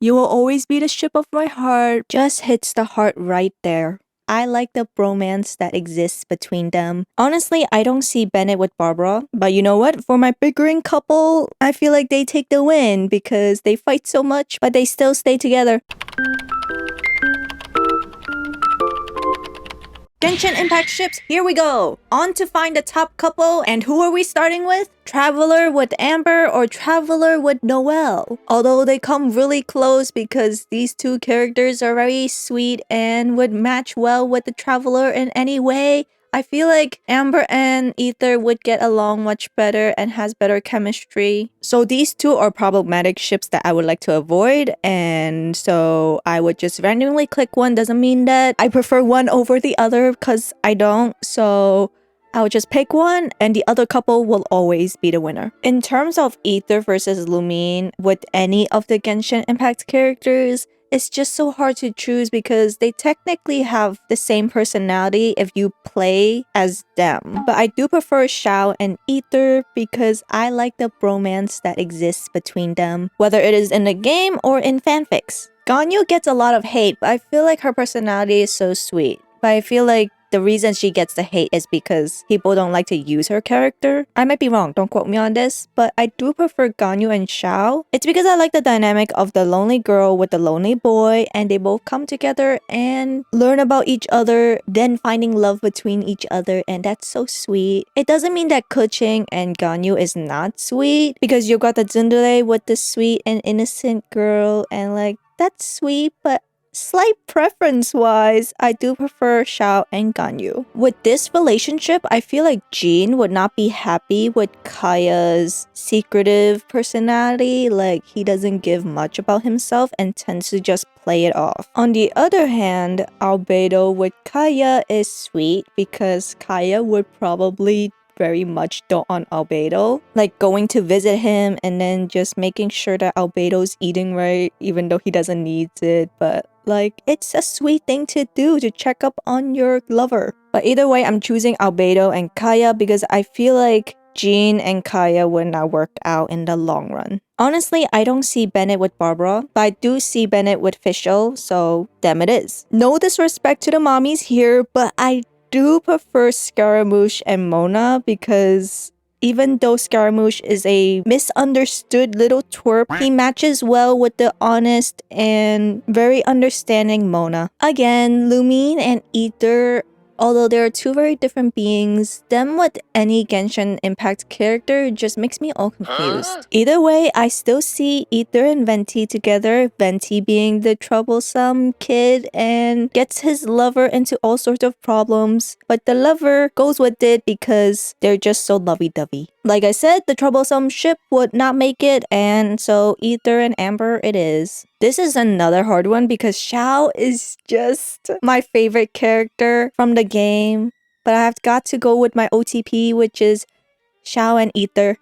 You will always be the ship of my heart. Just hits the heart right there. I like the bromance that exists between them. Honestly, I don't see Bennett with Barbara, but you know what? For my bickering couple, I feel like they take the win because they fight so much, but they still stay together. Genshin Impact ships, here we go! On to find the top couple, and who are we starting with? Traveler with Amber or Traveler with Noelle? Although they come really close because these two characters are very sweet and would match well with the Traveler in any way, I feel like Amber and Ether would get along much better and has better chemistry. So these two are problematic ships that I would like to avoid, and so I would just randomly click one. Doesn't mean that I prefer one over the other because I don't. So I would just pick one and the other couple will always be the winner. In terms of Ether versus Lumine with any of the Genshin Impact characters, it's just so hard to choose because they technically have the same personality if you play as them. But I do prefer Xiao and Ether because I like the bromance that exists between them, whether it is in the game or in fanfics. Ganyu gets a lot of hate, but I feel like her personality is so sweet. But I feel like the reason she gets the hate is because people don't like to use her character. I might be wrong, don't quote me on this, but I do prefer Ganyu and Xiao. It's because I like the dynamic of the lonely girl with the lonely boy, and they both come together and learn about each other, then finding love between each other, and that's so sweet. It doesn't mean that Keqing and Ganyu is not sweet, because you got the tsundere with the sweet and innocent girl, and like, that's sweet, but slight preference-wise, I do prefer Xiao and Ganyu. With this relationship, I feel like Jean would not be happy with Kaya's secretive personality. Like, he doesn't give much about himself and tends to just play it off. On the other hand, Albedo with Kaya is sweet because Kaya would probably very much dote on Albedo, like going to visit him and then just making sure that Albedo's eating right even though he doesn't need it, but like, it's a sweet thing to do to check up on your lover. But either way, I'm choosing Albedo and Kaya because I feel like Jean and Kaya would not work out in the long run. Honestly, I don't see Bennett with Barbara, but I do see Bennett with Fischl, so them it is. No disrespect to the mommies here, but I do prefer Scaramouche and Mona because even though Scaramouche is a misunderstood little twerp, he matches well with the honest and very understanding Mona. Again, Lumine and Ether, although they are two very different beings, them with any Genshin Impact character just makes me all confused. Either way, I still see Ether and Venti together, Venti being the troublesome kid and gets his lover into all sorts of problems, but the lover goes with it because they're just so lovey-dovey. Like I said, the troublesome ship would not make it, and so Ether and Amber it is. This is another hard one because Xiao is just my favorite character from the game, but I've got to go with my OTP, which is Xiao and Ether.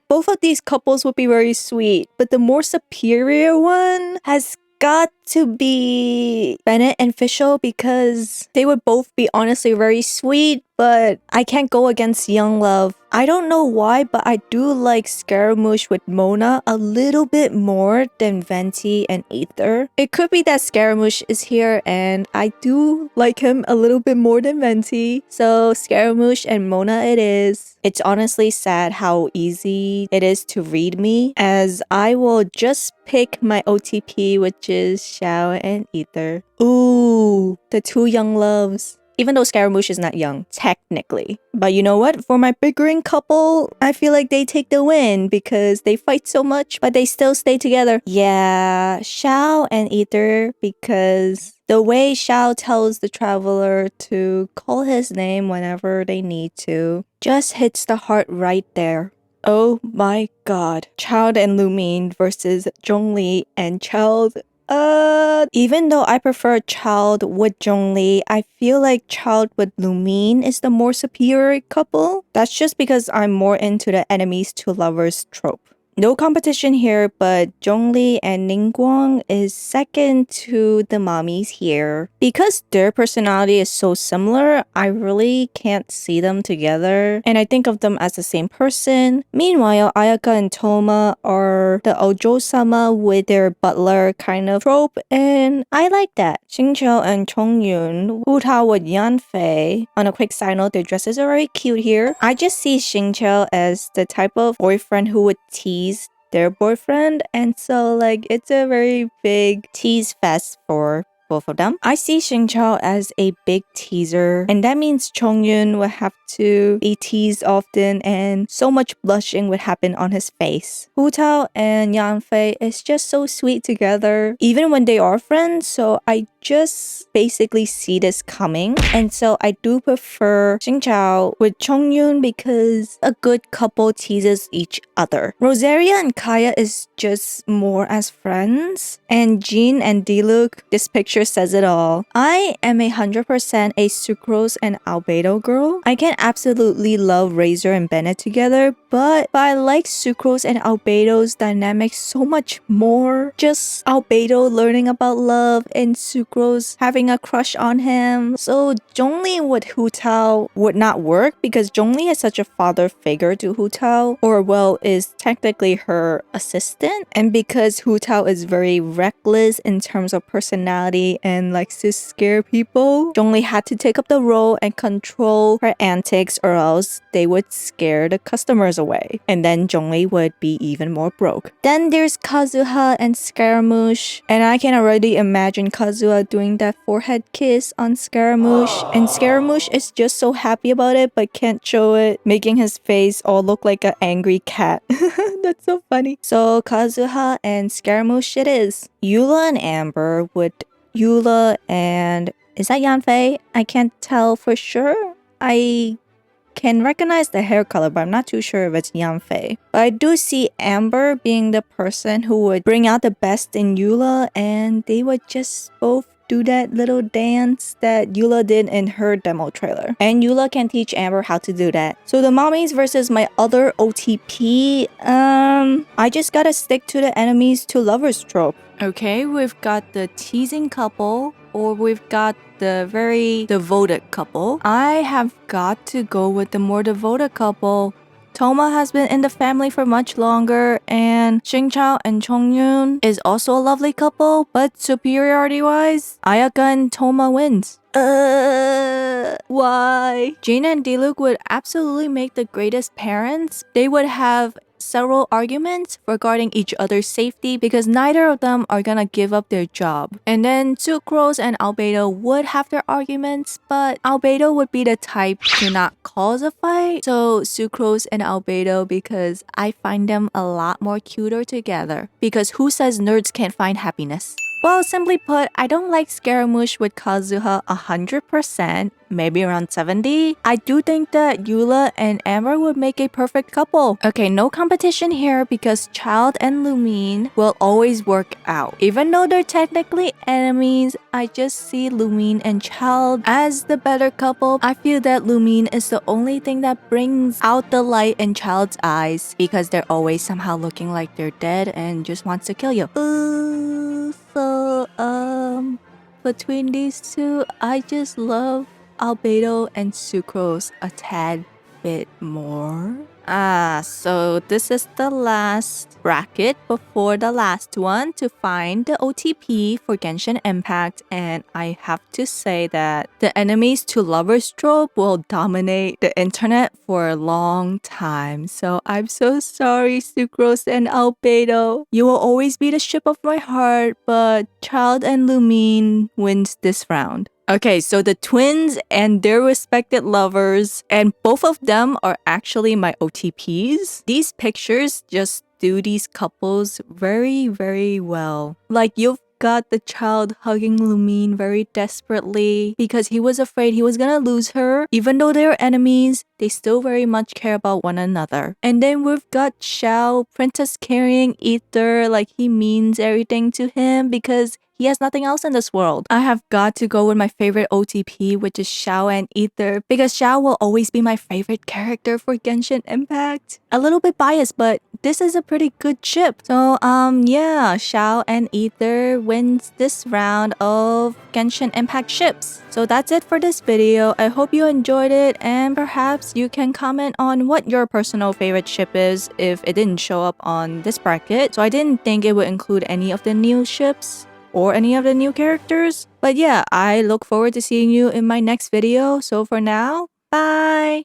Both of these couples would be very sweet, but the more superior one has got to be Bennett and Fischl because they would both be honestly very sweet, but I can't go against Young Love. I don't know why, but I do like Scaramouche with Mona a little bit more than Venti and Ether. It could be that Scaramouche is here and I do like him a little bit more than Venti, so Scaramouche and Mona it is. It's honestly sad how easy it is to read me, as I will just pick my OTP, which is Xiao and Ether. Ooh, the two young loves. Even though Scaramouche is not young, technically. But you know what? For my bickering couple, I feel like they take the win because they fight so much, but they still stay together. Yeah, Xiao and Ether, because the way Xiao tells the traveler to call his name whenever they need to just hits the heart right there. Oh my god. Child and Lumine versus Zhongli and Child. Even though I prefer Child with Zhongli, I feel like Child with Lumine is the more superior couple. That's just because I'm more into the enemies to lovers trope. No competition here, but Zhongli and Ningguang is second to the mommies here. Because their personality is so similar, I really can't see them together, and I think of them as the same person. Meanwhile, Ayaka and Toma are the Ojo-sama with their butler kind of trope, and I like that. Xingqiu and Chongyun, Hu Tao with Yanfei. On a quick side note, their dresses are very cute here. I just see Xingqiu as the type of boyfriend who would tease their boyfriend, and so like it's a very big tease fest for both of them. I see Xingqiu as a big teaser, and that means Chongyun will have to be teased often, and so much blushing would happen on his face. Hu Tao and Yanfei is just so sweet together, even when they are friends, so I just basically see this coming, and so I do prefer Xingqiu with Chongyun because a good couple teases each other. Rosaria and Kaya is just more as friends, and Jean and Diluc, this picture says it all. I am 100% a Sucrose and Albedo girl. I can absolutely love Razor and Bennett together, but I like Sucrose and Albedo's dynamic so much more. Just Albedo learning about love and Sucrose having a crush on him. So Zhongli with Hu Tao would not work because Zhongli is such a father figure to Hu Tao, or well, is technically her assistant. And because Hu Tao is very reckless in terms of personality and likes to scare people, Zhongli had to take up the role and control her antics, or else they would scare the customers away. And then Zhongli would be even more broke. Then there's Kazuha and Scaramouche, and I can already imagine Kazuha doing that forehead kiss on Scaramouche, and Scaramouche is just so happy about it but can't show it, making his face all look like an angry cat. That's so funny. So Kazuha and Scaramouche it is. Eula and Amber would Eula and is that Yanfei? I can't tell for sure. I can recognize the hair color, but I'm not too sure if it's Yanfei. But I do see Amber being the person who would bring out the best in Eula, and they would just both do that little dance that Eula did in her demo trailer. And Eula can teach Amber how to do that. So the mommies versus my other OTP, I just gotta stick to the enemies to lovers trope. Okay, we've got the teasing couple, or we've got the very devoted couple. I have got to go with the more devoted couple. Toma has been in the family for much longer, and Xingqiu and Chongyun is also a lovely couple, but superiority-wise, Ayaka and Toma wins. Why? Jean and Diluc would absolutely make the greatest parents. They would have several arguments regarding each other's safety because neither of them are gonna give up their job. And then Sucrose and Albedo would have their arguments, but Albedo would be the type to not cause a fight. So Sucrose and Albedo because I find them a lot more cuter together. Because who says nerds can't find happiness? Well, simply put, I don't like Scaramouche with Kazuha 100%, maybe around 70. I do think that Eula and Amber would make a perfect couple. Okay, no competition here because Child and Lumine will always work out. Even though they're technically enemies, I just see Lumine and Child as the better couple. I feel that Lumine is the only thing that brings out the light in Child's eyes because they're always somehow looking like they're dead and just wants to kill you. So, between these two, I just love Albedo and Sucrose a tad bit more. So this is the last bracket before the last one to find the OTP for Genshin Impact, and I have to say that the enemies to lovers trope will dominate the internet for a long time. So I'm so sorry, Sucrose and Albedo. You will always be the ship of my heart, but Child and Lumine wins this round. Okay, so the twins and their respected lovers, and both of them are actually my OTPs. These pictures just do these couples very, very well. Like you've got the Child hugging Lumine very desperately because he was afraid he was gonna lose her. Even though they're enemies, they still very much care about one another. And then we've got Xiao, princess carrying Ether, like he means everything to him because he has nothing else in this world. I have got to go with my favorite OTP, which is Xiao and Ether, because Xiao will always be my favorite character for Genshin Impact. A little bit biased, but this is a pretty good ship. So, yeah, Xiao and Ether wins this round of Genshin Impact ships. So that's it for this video. I hope you enjoyed it, and perhaps you can comment on what your personal favorite ship is if it didn't show up on this bracket. So I didn't think it would include any of the new ships or any of the new characters. But yeah, I look forward to seeing you in my next video. So for now, bye!